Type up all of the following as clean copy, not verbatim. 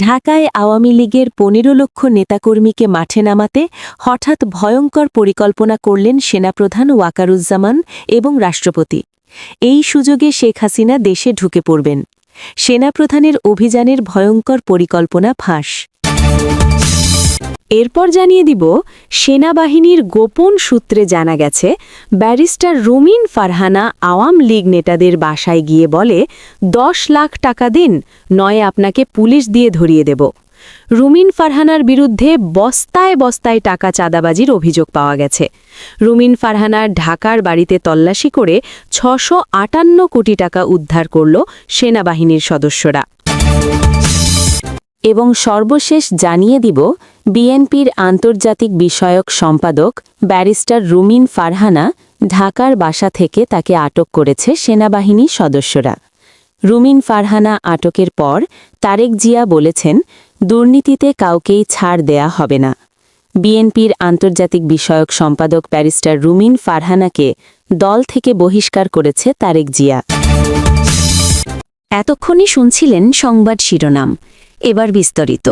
ঢাকায় আওয়ামী লীগের ১৫ লক্ষ নেতাকর্মীকে মাঠে নামাতে হঠাৎ ভয়ঙ্কর পরিকল্পনা করলেন সেনাপ্রধান ওয়াকারুজ্জামান এবং রাষ্ট্রপতি। এই সুযোগে শেখ হাসিনা দেশে ঢুকে পড়বেন। সেনাপ্রধানের অভিযানের ভয়ঙ্কর পরিকল্পনা ফাঁস। এরপর জানিয়ে দিব, সেনাবাহিনীর গোপন সূত্রে জানা গেছে ব্যারিস্টার রুমিন ফারহানা আওয়ামী লীগ নেতাদের বাসায় গিয়ে বলে, ১০ লাখ টাকা দিন, নয় আপনাকে পুলিশ দিয়ে ধরিয়ে দেব। রুমিন ফারহানার বিরুদ্ধে বস্তায় বস্তায় টাকা চাঁদাবাজির অভিযোগ পাওয়া গেছে। রুমিন ফারহানার ঢাকার বাড়িতে তল্লাশি করে ৬৫৮ কোটি টাকা উদ্ধার করল সেনাবাহিনীর সদস্যরা। এবং সর্বশেষ জানিয়ে দিব, বিএনপির আন্তর্জাতিক বিষয়ক সম্পাদক ব্যারিস্টার রুমিন ফারহানা ঢাকার বাসা থেকে তাকে আটক করেছে সেনাবাহিনী সদস্যরা। রুমিন ফারহানা আটকের পর তারেক জিয়া বলেছেন, দুর্নীতিতে কাউকেই ছাড় দেয়া হবে না। বিএনপির আন্তর্জাতিক বিষয়ক সম্পাদক ব্যারিস্টার রুমিন ফারহানাকে দল থেকে বহিষ্কার করেছে তারেক জিয়া। এতক্ষণই শুনছিলেন সংবাদ শিরোনাম, এবার বিস্তারিত।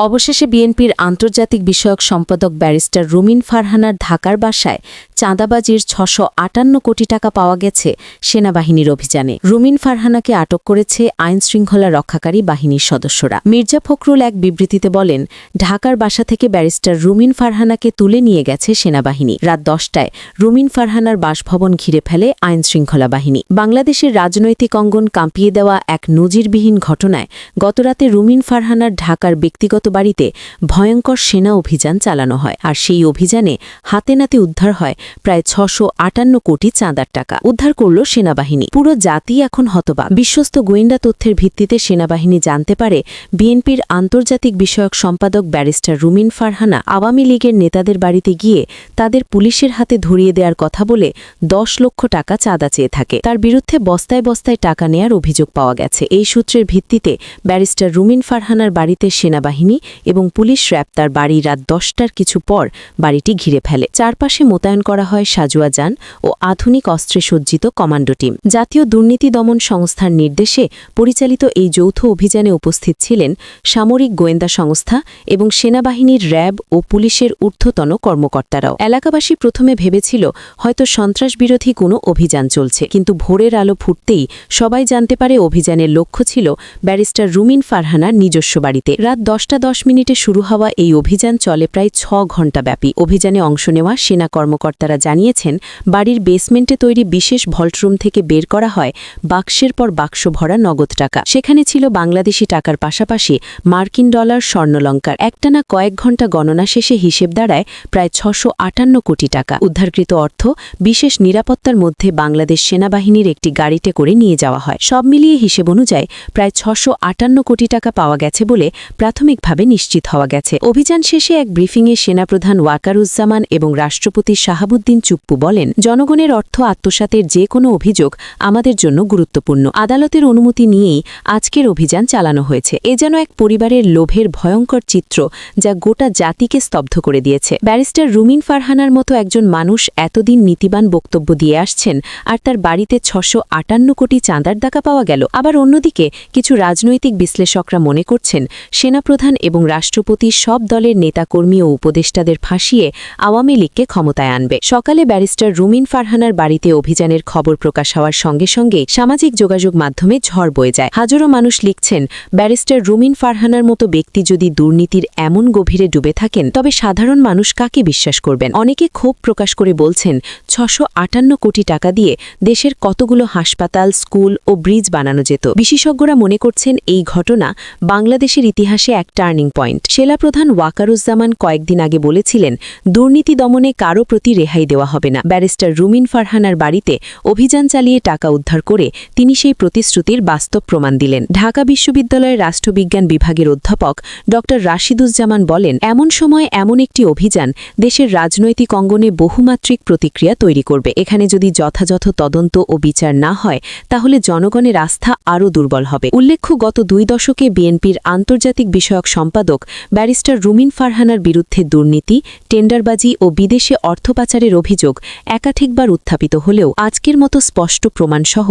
অবশেষে বিএনপির আন্তর্জাতিক বিষয়ক সম্পাদক ব্যারিস্টার রুমিন ফারহানার ঢাকার বাসায় চাঁদাবাজির ৬৫৮ কোটি টাকা পাওয়া গেছে সেনাবাহিনীর অভিযানে। রুমিন ফারহানাকে আটক করেছে আইনশৃঙ্খলা রক্ষাকারী বাহিনীর সদস্যরা। মির্জা ফখরুল এক বিবৃতিতে বলেন, ঢাকার বাসা থেকে ব্যারিস্টার রুমিন ফারহানাকে তুলে নিয়ে গেছে সেনাবাহিনী। রাত ১০টায় রুমিন ফারহানার বাসভবন ঘিরে ফেলে আইনশৃঙ্খলা বাহিনী। বাংলাদেশের রাজনৈতিক অঙ্গন কাঁপিয়ে দেওয়া এক নজিরবিহীন ঘটনায় গতরাতে রুমিন ফারহানার ঢাকার ব্যক্তিগত বাড়িতে ভয়ঙ্কর সেনা অভিযান চালানো হয়। আর সেই অভিযানে হাতে নাতে উদ্ধার হয় প্রায় ৬৫৮ কোটি চাঁদার টাকা। উদ্ধার করল সেনাবাহিনী। পুরো জাতি এখন হতবাক। বিশ্বস্ত গোয়েন্দা তথ্যের ভিত্তিতে সেনাবাহিনী জানতে পারে, বিএনপির আন্তর্জাতিক বিষয়ক সম্পাদক ব্যারিস্টার রুমিন ফারহানা আওয়ামী লীগের নেতাদের বাড়িতে গিয়ে তাদের পুলিশের হাতে ধরিয়ে দেওয়ার কথা বলে ১০ লক্ষ টাকা চাঁদা চেয়ে থাকে। তার বিরুদ্ধে বস্তায় বস্তায় টাকা নেয়ার অভিযোগ পাওয়া গেছে। এই সূত্রের ভিত্তিতে ব্যারিস্টার রুমিন ফারহানার বাড়িতে সেনাবাহিনী এবং পুলিশ র্যাব তার বাড়ি রাত ১০টার কিছু পর বাড়িটি ঘিরে ফেলে। চারপাশে মোতায়েন করা হয় সাজোয়া যান ও আধুনিক অস্ত্রে সজ্জিত কমান্ডো টিম। জাতীয় দুর্নীতি দমন সংস্থার নির্দেশে পরিচালিত এই যৌথ অভিযানে উপস্থিত ছিলেন সামরিক গোয়েন্দা সংস্থা এবং সেনাবাহিনীর র্যাব ও পুলিশের ঊর্ধ্বতন কর্মকর্তারাও। এলাকাবাসী প্রথমে ভেবেছিল হয়তো সন্ত্রাসবিরোধী কোনো অভিযান চলছে, কিন্তু ভোরের আলো ফুটতেই সবাই জানতে পারে অভিযানের লক্ষ্য ছিল ব্যারিস্টার রুমিন ফারহানার নিজস্ব বাড়িতে। রাত ১০টা ১০ মিনিটে শুরু হওয়া এই অভিযান চলে প্রায় ৬ ঘণ্টা ব্যাপী। অভিযানে অংশ নেওয়া সেনা কর্মকর্তারা জানিয়েছেন, বাড়ির বেসমেন্টে তৈরি বিশেষ ভল্টরুম থেকে বের করা হয় বাক্সের পর বাক্স ভরা নগদ টাকা। সেখানে ছিল বাংলাদেশি টাকার পাশাপাশি মার্কিন ডলার, স্বর্ণলঙ্কার। একটানা কয়েক ঘণ্টা গণনা শেষে হিসেব দাঁড়ায় প্রায় ৬৫৮ কোটি টাকা। উদ্ধারকৃত অর্থ বিশেষ নিরাপত্তার মধ্যে বাংলাদেশ সেনাবাহিনীর একটি গাড়িতে করে নিয়ে যাওয়া হয়। সব মিলিয়ে হিসেব অনুযায়ী প্রায় ৬৫৮ কোটি টাকা পাওয়া গেছে বলে প্রাথমিকভাবে নিশ্চিত হওয়া গেছে। অভিযান শেষে এক ব্রিফিংয়ে সেনাপ্রধান ওয়াকারুজ্জামান এবং রাষ্ট্রপতি শাহাবুদ্দিন চুপ্পু বলেন, জনগণের অর্থ আত্মসাতের যে কোনো অভিযোগ আমাদের জন্য গুরুত্বপূর্ণ। আদালতের অনুমতি নিয়েই আজকের অভিযান চালানো হয়েছে। এ যেন এক পরিবারের লোভের ভয়ঙ্কর চিত্র, যা গোটা জাতিকে স্তব্ধ করে দিয়েছে। ব্যারিস্টার রুমিন ফারহানার মতো একজন মানুষ এতদিন নীতিবান বক্তব্য দিয়ে আসছেন, আর তার বাড়িতে ৬৫৮ কোটি চাঁদার টাকা পাওয়া গেল। আবার অন্যদিকে কিছু রাজনৈতিক বিশ্লেষকরা মনে করছেন, সেনাপ্রধান এবং রাষ্ট্রপতি সব দলের নেতাকর্মী ও উপদেষ্টাদের ফাঁসিয়ে আওয়ামী লীগকে ক্ষমতায় আনবে। সকালে ব্যারিস্টার রুমিন ফারহানার বাড়িতে অভিযানের খবর প্রকাশ হওয়ার সঙ্গে সঙ্গে সামাজিক যোগাযোগ মাধ্যমে ঝড় বয়ে যায়। হাজারো মানুষ লিখছেন, ব্যারিস্টার রুমিন ফারহানার মতো ব্যক্তি যদি দুর্নীতির এমন গভীরে ডুবে থাকেন, তবে সাধারণ মানুষ কাকে বিশ্বাস করবেন? অনেকে ক্ষোভ প্রকাশ করে বলছেন, ৬৫৮ কোটি টাকা দিয়ে দেশের কতগুলো হাসপাতাল, স্কুল ও ব্রিজ বানানো যেত। বিশেষজ্ঞরা মনে করছেন, এই ঘটনা বাংলাদেশের ইতিহাসে এক টার্নিং পয়েন্ট। সেনাপ্রধান ওয়াকারুজ্জামান কয়েকদিন আগে বলেছিলেন, দুর্নীতি দমনে কারো প্রতি রেহাই দেওয়া হবে না। ব্যারিস্টার রুমিন ফারহানার বাড়িতে অভিযান চালিয়ে টাকা উদ্ধার করে তিনি সেই প্রতিশ্রুতির বাস্তব প্রমাণ দিলেন। ঢাকা বিশ্ববিদ্যালয়ের রাষ্ট্রবিজ্ঞান বিভাগের অধ্যাপক ড রাশিদুজ্জামান বলেন, এমন সময় এমন একটি অভিযান দেশের রাজনৈতিক অঙ্গনে বহুমাত্রিক প্রতিক্রিয়া তৈরি করবে। এখানে যদি যথাযথ তদন্ত ও বিচার না হয়, তাহলে জনগণের আস্থা আরও দুর্বল হবে। উল্লেখ্য, গত 2 দশকে বিএনপির আন্তর্জাতিক বিষয়ক সম্পাদক ব্যারিস্টার রুমিন ফারহানার বিরুদ্ধে দুর্নীতি, টেন্ডারবাজি ও বিদেশে অর্থ পাচারের অভিযোগ একাধিকবার উত্থাপিত হলেও আজকের মতো স্পষ্ট প্রমাণসহ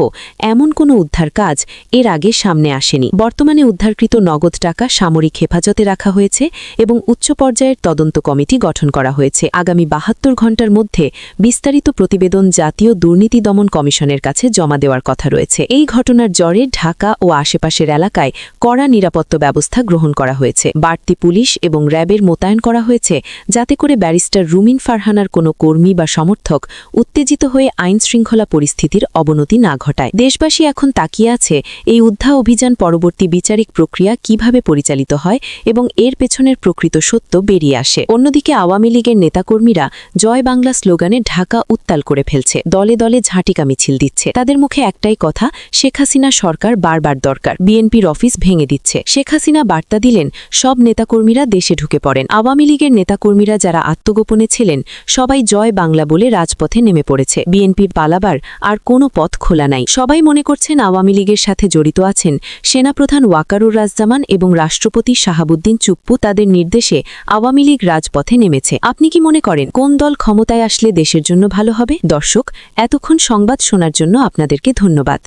এমন কোনো উদ্ধার কাজ এর আগে সামনে আসেনি। বর্তমানে উদ্ধারকৃত নগদ টাকা সামরিক হেফাজতে রাখা হয়েছে এবং উচ্চ পর্যায়ের তদন্ত কমিটি গঠন করা হয়েছে। আগামী 72 ঘণ্টার মধ্যে বিস্তারিত প্রতিবেদন জাতীয় দুর্নীতি দমন কমিশনের কাছে জমা দেওয়ার কথা রয়েছে। এই ঘটনার জেরে ঢাকা ও আশেপাশের এলাকায় কড়া নিরাপত্তা ব্যবস্থা গ্রহণ করা হয়েছে। বাড়তি পুলিশ এবং র্যাবের মোতায়েন করা হয়েছে, যাতে করে ব্যারিস্টার রুমিন ফারহানার কোনো কর্মী বা সমর্থক উত্তেজিত হয়ে আইনশৃঙ্খলা পরিস্থিতির অবনতি না ঘটায়। দেশবাসী এখন তাকিয়ে আছে এই উদ্ধার অভিযান পরবর্তী বিচারিক প্রক্রিয়া কিভাবে পরিচালিত হয় এবং এর পেছনের প্রকৃত সত্য বেরিয়ে আসে। অন্যদিকে আওয়ামী লীগের নেতাকর্মীরা জয় বাংলা স্লোগানে ঢাকা উত্তাল করে ফেলছে, দলে দলে ঝাঁটিকা মিছিল দিচ্ছে। তাদের মুখে একটাই কথা, শেখ হাসিনা সরকার বারবার দরকার। বিএনপির অফিস ভেঙে দিচ্ছে। শেখ হাসিনা বার্তা দিলেন, সব নেতাকর্মীরা দেশে ঢুকে পড়েন। আওয়ামী লীগের নেতাকর্মীরা যারা আত্মগোপনে ছিলেন সবাই জয় বাংলা বলে রাজপথে নেমে পড়েছে। বিএনপির পালাবার আর কোনো পথ খোলা নাই। সবাই মনে করছেন আওয়ামী লীগের সাথে জড়িত আছেন সেনাপ্রধান ওয়াকারুর রাজ্জামান এবং রাষ্ট্রপতি শাহাবুদ্দিন চুপ্পু। তাদের নির্দেশে আওয়ামী লীগ রাজপথে নেমেছে। আপনি কি মনে করেন কোন দল ক্ষমতায় আসলে দেশের জন্য ভালো হবে? দর্শক, এতক্ষণ সংবাদ শোনার জন্য আপনাদেরকে ধন্যবাদ।